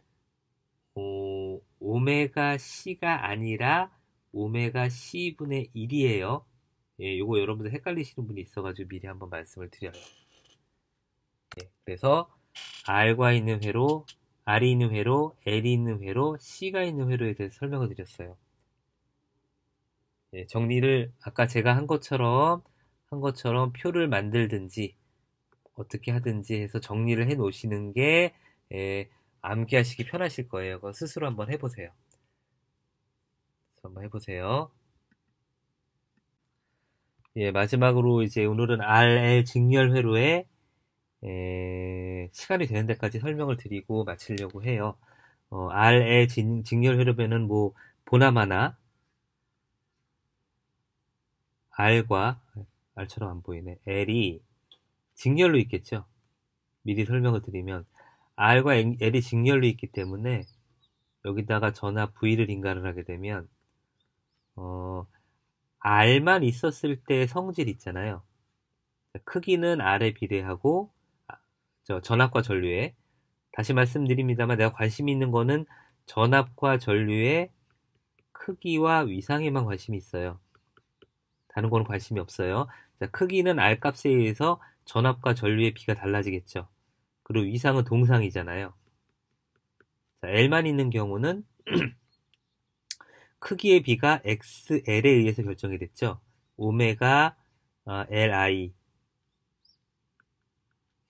오메가 C가 아니라 오메가 C분의 1이에요. 예, 요거 여러분들 헷갈리시는 분이 있어가지고 미리 한번 말씀을 드려요. 예, 그래서 R과 있는 회로, R이 있는 회로, L이 있는 회로, C가 있는 회로에 대해서 설명을 드렸어요. 예, 정리를 아까 제가 한 것처럼 표를 만들든지 어떻게 하든지 해서 정리를 해 놓으시는 게 암기하시기 편하실 거예요. 그거 스스로 한번 해보세요. 한번 해보세요. 예, 마지막으로 이제 오늘은 RL 직렬 회로에 시간이 되는 데까지 설명을 드리고 마치려고 해요. RL 직렬 회로에는 뭐 보나마나 R과 R처럼 안 보이네. L이 직렬로 있겠죠. 미리 설명을 드리면 R과 L이 직렬로 있기 때문에 여기다가 전압 V를 인가를 하게 되면 R만 있었을 때 성질 있잖아요. 크기는 R에 비례하고 전압과 전류에 다시 말씀드립니다만 내가 관심 있는 거는 전압과 전류의 크기와 위상에만 관심이 있어요. 다른 거는 관심이 없어요. 자, 크기는 R값에 의해서 전압과 전류의 비가 달라지겠죠. 그리고 위상은 동상이잖아요. 자, L만 있는 경우는 크기의 비가 XL에 의해서 결정이 됐죠. 오메가 Li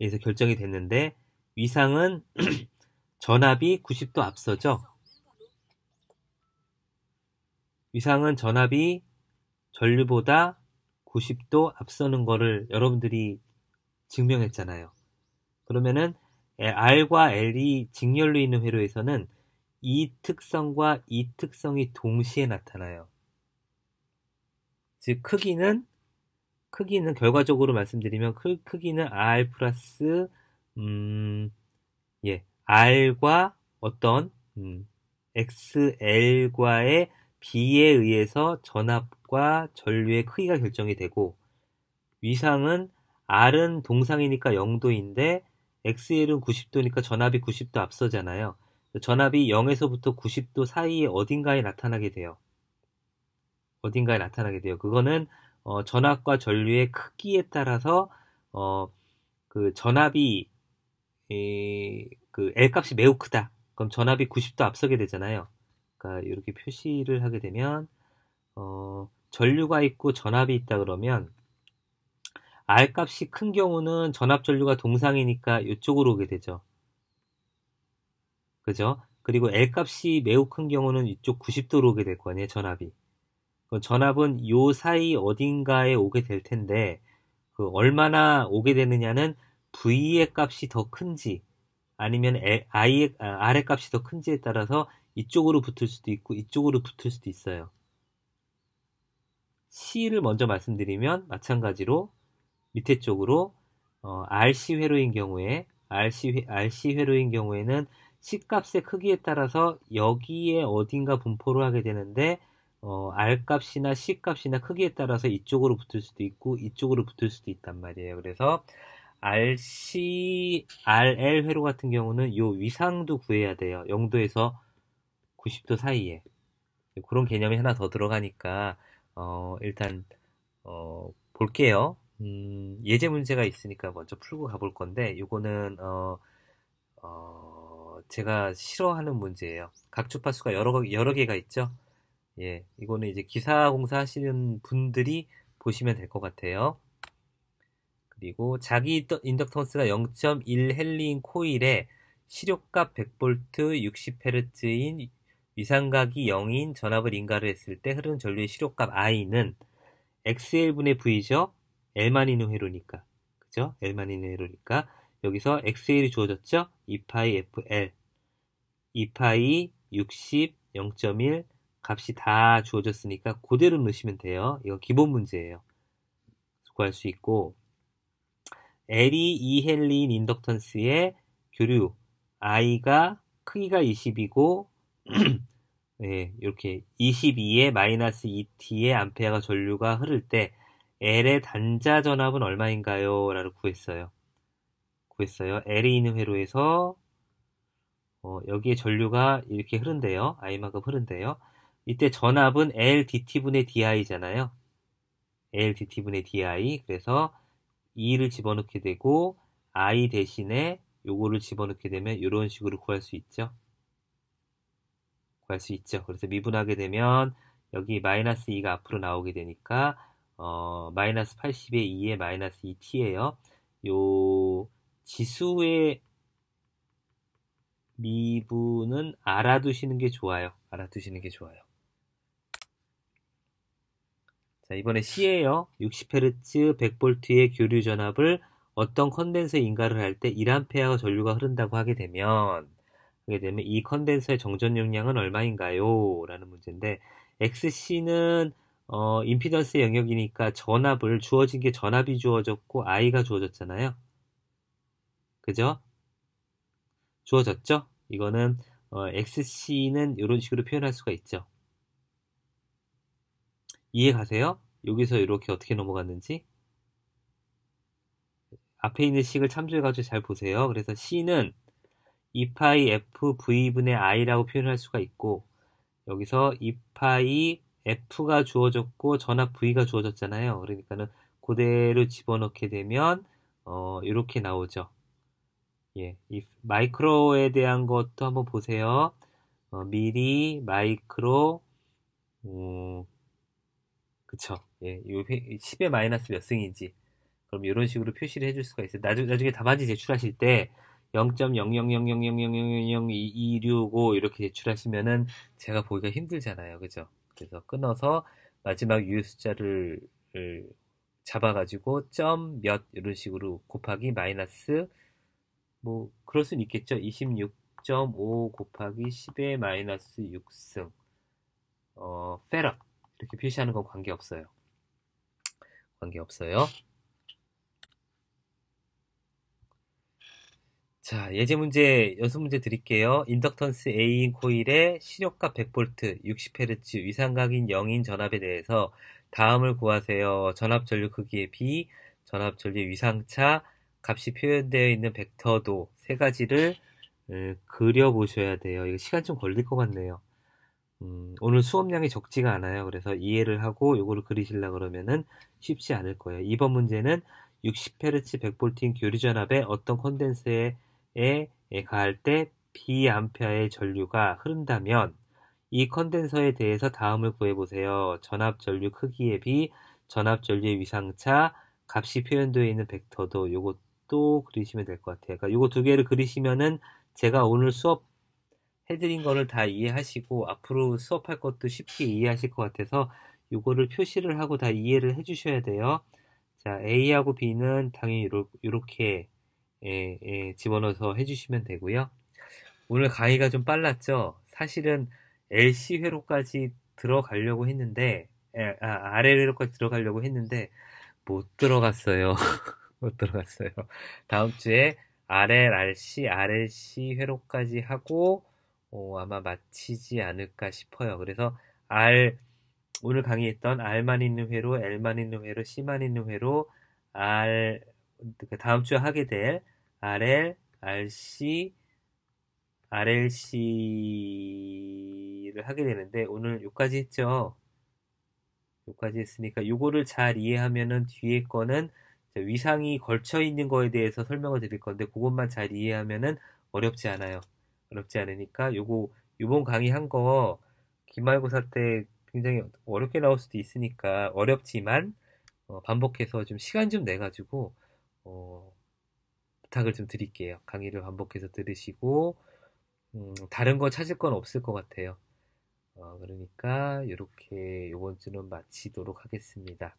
에서 결정이 됐는데 위상은 전압이 90도 앞서죠. 위상은 전압이 전류보다 90도 앞서는 거를 여러분들이 증명했잖아요. 그러면은 R과 L이 직렬로 있는 회로에서는 이 특성과 이 특성이 동시에 나타나요. 즉 크기는 결과적으로 말씀드리면 크기는 R 플러스 R과 어떤 XL과의 비에 의해서 전압과 전류의 크기가 결정이 되고 위상은 R은 동상이니까 0도인데 XL은 90도니까 전압이 90도 앞서잖아요. 전압이 0에서부터 90도 사이에 어딘가에 나타나게 돼요. 그거는 전압과 전류의 크기에 따라서 그 전압이 그 L값이 매우 크다. 그럼 전압이 90도 앞서게 되잖아요. 그러니까 이렇게 표시를 하게 되면 전류가 있고 전압이 있다 그러면 R값이 큰 경우는 전압 전류가 동상이니까 이쪽으로 오게 되죠. 그죠? 그리고 L값이 매우 큰 경우는 이쪽 90도로 오게 될 거 아니에요, 전압이. 전압은 요 사이 어딘가에 오게 될 텐데 그 얼마나 오게 되느냐는 V의 값이 더 큰지 아니면 R의 값이 더 큰지에 따라서 이쪽으로 붙을 수도 있고 이쪽으로 붙을 수도 있어요. C를 먼저 말씀드리면 마찬가지로 밑에 쪽으로 RC 회로인 경우에 RC 회로인 경우에는 C값의 크기에 따라서 여기에 어딘가 분포를 하게 되는데 R값이나 C값이나 크기에 따라서 이쪽으로 붙을 수도 있고 이쪽으로 붙을 수도 있단 말이에요. 그래서 RC, RL 회로 같은 경우는 요 위상도 구해야 돼요. 0도에서 90도 사이에. 그런 개념이 하나 더 들어가니까 일단 볼게요. 예제 문제가 있으니까 먼저 풀고 가볼 건데 요거는 제가 싫어하는 문제예요. 각 주파수가 여러 개가 있죠. 예, 이거는 이제 기사 공사 하시는 분들이 보시면 될 것 같아요. 그리고 자기 인덕턴스가 0.1 헬리인 코일에 시력값 100V 60Hz인 위상각이 0인 전압을 인가를 했을 때 흐르는 전류의 시력값 I는 XL분의 V죠. L만 있는 회로니까. 그죠? L만 있는 회로니까. 여기서 XL이 주어졌죠? 2파이 FL. 2파이 60, 0.1 값이 다 주어졌으니까 그대로 넣으시면 돼요. 이거 기본 문제예요. 구할 수 있고 L이 2헬리인 인덕턴스의 교류 I가 크기가 20이고 네, 이렇게 22에 마이너스 2T의 암페어가 전류가 흐를 때 L의 단자 전압은 얼마인가요? 라고 구했어요. L이 있는 회로에서 여기에 전류가 이렇게 흐른대요. I만큼 흐른대요. 이때 전압은 LDT분의 DI잖아요. LDT분의 DI. 그래서 2를 집어넣게 되고 I 대신에 요거를 집어넣게 되면 이런 식으로 구할 수 있죠. 그래서 미분하게 되면 여기 마이너스 2가 앞으로 나오게 되니까 마이너스 80에 2에 마이너스 2t예요. 요 지수의 미분은 알아두시는 게 좋아요. 자, 이번에 C예요. 60Hz 100V의 교류 전압을 어떤 컨덴서에 인가를 할 때 1A가 전류가 흐른다고 하게 되면 이 컨덴서의 정전 용량은 얼마인가요? 라는 문제인데 XC는 임피던스의 영역이니까 주어진 게 전압이 주어졌고 I가 주어졌잖아요. 그죠? 주어졌죠? 이거는 XC는 이런 식으로 표현할 수가 있죠. 이해 가세요? 여기서 이렇게 어떻게 넘어갔는지? 앞에 있는 식을 참조해가지고 잘 보세요. 그래서 C는 2파이 F V분의 I라고 표현할 수가 있고 여기서 2파이 F가 주어졌고 전압 V가 주어졌잖아요. 그러니까는 그대로 집어넣게 되면 이렇게 나오죠. 예, 이 마이크로에 대한 것도 한번 보세요. 미리, 마이크로, 그쵸. 예, 10의 마이너스 몇 승인지. 그럼 이런 식으로 표시를 해줄 수가 있어요. 나중에 답안지 제출하실 때 0.00000000225 이렇게 제출하시면은 제가 보기가 힘들잖아요. 그죠? 그래서 끊어서 마지막 유효 숫자를 잡아가지고 점 몇 이런 식으로 곱하기 마이너스 뭐 그럴 수는 있겠죠. 26.5 곱하기 10의 마이너스 6승 페럿 이렇게 표시하는 건 관계없어요. 관계없어요. 자, 예제 문제, 연습 문제 드릴게요. 인덕턴스 A인 코일의 시력값 100V, 60Hz, 위상각인 0인 전압에 대해서 다음을 구하세요. 전압 전류 크기의 B, 전압 전류의 위상차, 값이 표현되어 있는 벡터도 세 가지를 그려보셔야 돼요. 이거 시간 좀 걸릴 것 같네요. 오늘 수업량이 적지가 않아요. 그래서 이해를 하고 요거를 그리시려고 그러면은 쉽지 않을 거예요. 이번 문제는 60Hz 100V인 교류전압에 어떤 콘덴서에 가할 때 B암페어의 전류가 흐른다면 이 컨덴서에 대해서 다음을 구해보세요. 전압 전류 크기의 B, 전압 전류의 위상차, 값이 표현되어 있는 벡터도 요것도 그리시면 될 것 같아요. 그러니까 요거 두 개를 그리시면은 제가 오늘 수업 해드린 거를 다 이해하시고 앞으로 수업할 것도 쉽게 이해하실 것 같아서 요거를 표시를 하고 다 이해를 해주셔야 돼요. 자, A하고 B는 당연히 이렇게 집어넣어서 해주시면 되고요. 오늘 강의가 좀 빨랐죠? 사실은 LC 회로까지 들어가려고 했는데, RL 회로까지 들어가려고 했는데, 못 들어갔어요. 못 들어갔어요. 다음 주에 RL, RC, RLC 회로까지 하고, 아마 마치지 않을까 싶어요. 그래서 오늘 강의했던 R만 있는 회로, L만 있는 회로, C만 있는 회로, 다음 주에 하게 될 RL, RC, RLC를 하게 되는데, 오늘 여기까지 했죠? 여기까지 했으니까, 요거를 잘 이해하면은 뒤에 거는 위상이 걸쳐 있는 거에 대해서 설명을 드릴 건데, 그것만 잘 이해하면은 어렵지 않아요. 어렵지 않으니까, 요번 강의 한 거, 기말고사 때 굉장히 어렵게 나올 수도 있으니까, 어렵지만, 반복해서 좀 시간 좀 내가지고, 어, 부탁을 좀 드릴게요. 강의를 반복해서 들으시고, 다른 거 찾을 건 없을 것 같아요. 그러니까, 이렇게 요번 주는 마치도록 하겠습니다.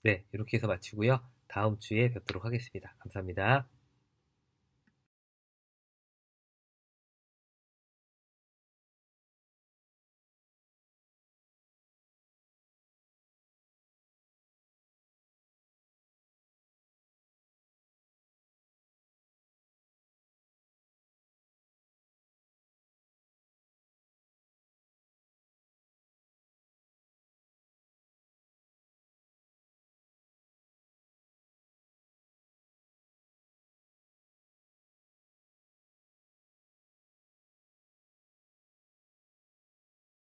네, 이렇게 해서 마치고요. 다음 주에 뵙도록 하겠습니다. 감사합니다.